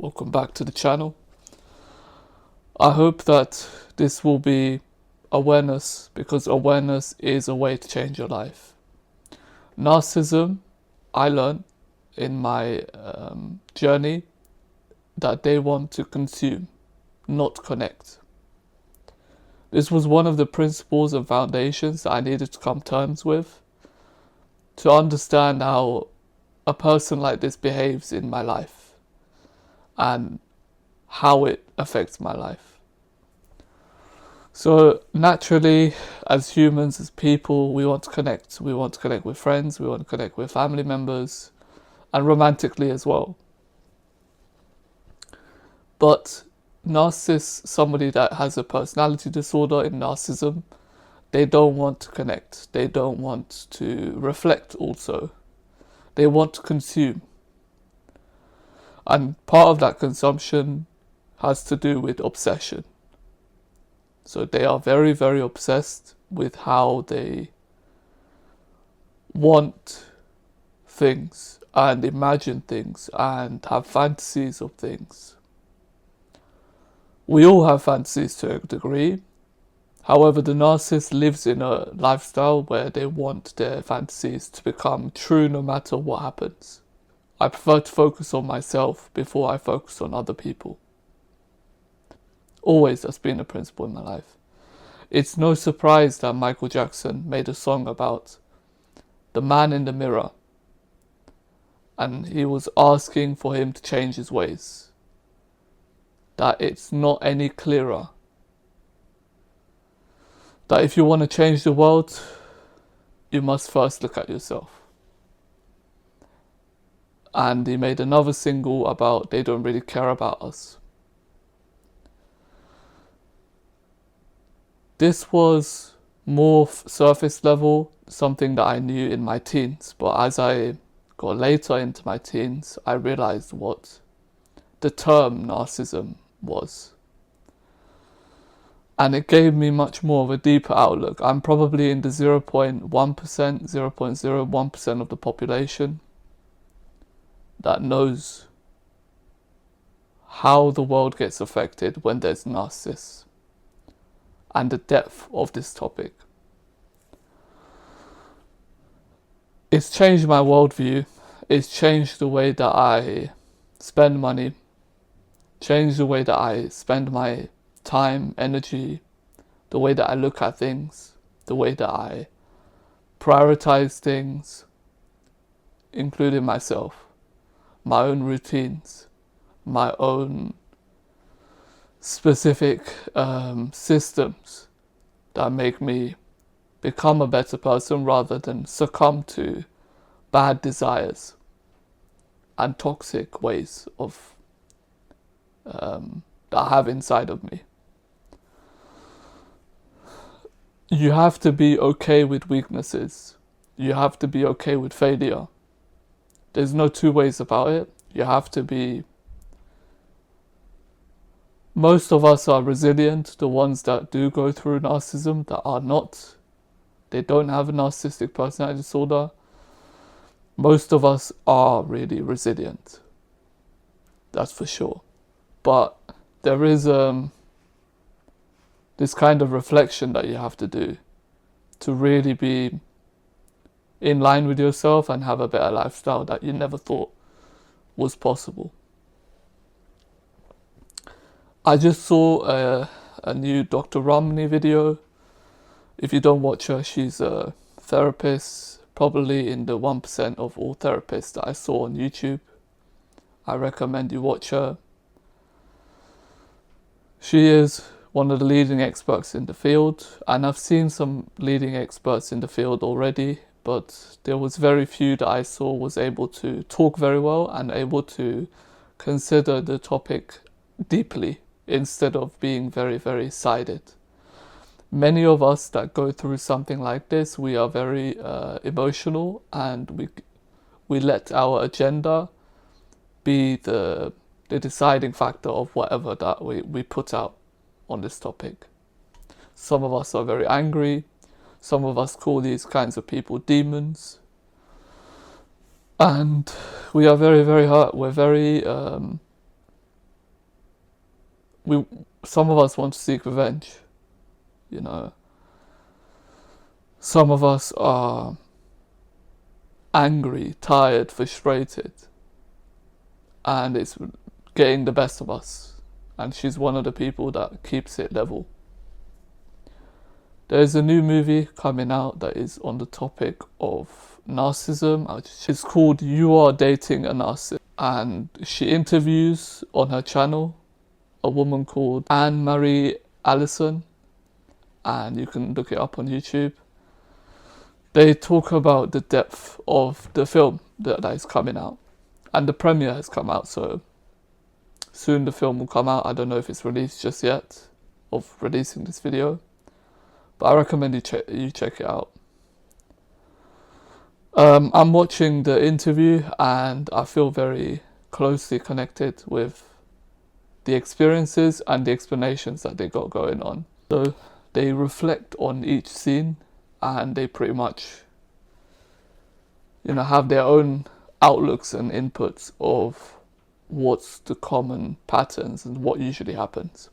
welcome back to the channel. I hope that this will be awareness, because awareness is a way to change your life. Narcissism, I learned in my journey that they want to consume, not connect. This was one of the principles and foundations that I needed to come to terms with to understand how a person like this behaves in my life and how it affects my life. So naturally, as humans, as people, we want to connect. We want to connect with friends, we want to connect with family members, and romantically as well. But narcissist, somebody that has a personality disorder in narcissism, they don't want to connect. They don't want to reflect also. They want to consume. And part of that consumption has to do with obsession. So they are very, very obsessed with how they want things and imagine things and have fantasies of things. We all have fantasies to a degree. However, the narcissist lives in a lifestyle where they want their fantasies to become true no matter what happens. I prefer to focus on myself before I focus on other people. Always, that's been a principle in my life. It's no surprise that Michael Jackson made a song about the man in the mirror, and he was asking for him to change his ways. That it's not any clearer. That if you want to change the world, you must first look at yourself. And he made another single about they don't really care about us. This was more surface level, something that I knew in my teens. But as I got later into my teens, I realized what the term narcissism was. And it gave me much more of a deeper outlook. I'm probably in the 0.1%, 0.01% of the population that knows how the world gets affected when there's narcissists, and the depth of this topic. It's changed my worldview. It's changed the way that I spend money, changed the way that I spend my time, energy, the way that I look at things, the way that I prioritize things, including myself, my own routines, my own specific systems that make me become a better person rather than succumb to bad desires and toxic ways of that I have inside of me. You have to be okay with weaknesses. You have to be okay with failure. There's no two ways about it. You have to be... Most of us are resilient. The ones that do go through narcissism, that are not, they don't have a narcissistic personality disorder. Most of us are really resilient. That's for sure. But there is this kind of reflection that you have to do to really be in line with yourself and have a better lifestyle that you never thought was possible. I just saw a new Dr Ramani video. If you don't watch her, she's a therapist, probably in the 1% of all therapists that I saw on YouTube. I recommend you watch her. She is one of the leading experts in the field, and I've seen some leading experts in the field already, but there was very few that I saw was able to talk very well and able to consider the topic deeply instead of being very, very sided. Many of us that go through something like this, we are very emotional, and we let our agenda be the deciding factor of whatever that we put out on this topic. Some of us are very angry. Some of us call these kinds of people demons. And we are very, very hurt. We're very some of us want to seek revenge, you know. Some of us are angry, tired, frustrated, and it's getting the best of us. And she's one of the people that keeps it level. There's a new movie coming out that is on the topic of narcissism. It's called You Are Dating a Narcissist. And she interviews on her channel a woman called Anne-Marie Allison. And you can look it up on YouTube. They talk about the depth of the film that is coming out. And the premiere has come out, so soon the film will come out. I don't know if it's released just yet, of releasing this video. But I recommend you check it out. I'm watching the interview and I feel very closely connected with the experiences and the explanations that they got going on. So they reflect on each scene and they pretty much, you know, have their own outlooks and inputs of what's the common patterns and what usually happens.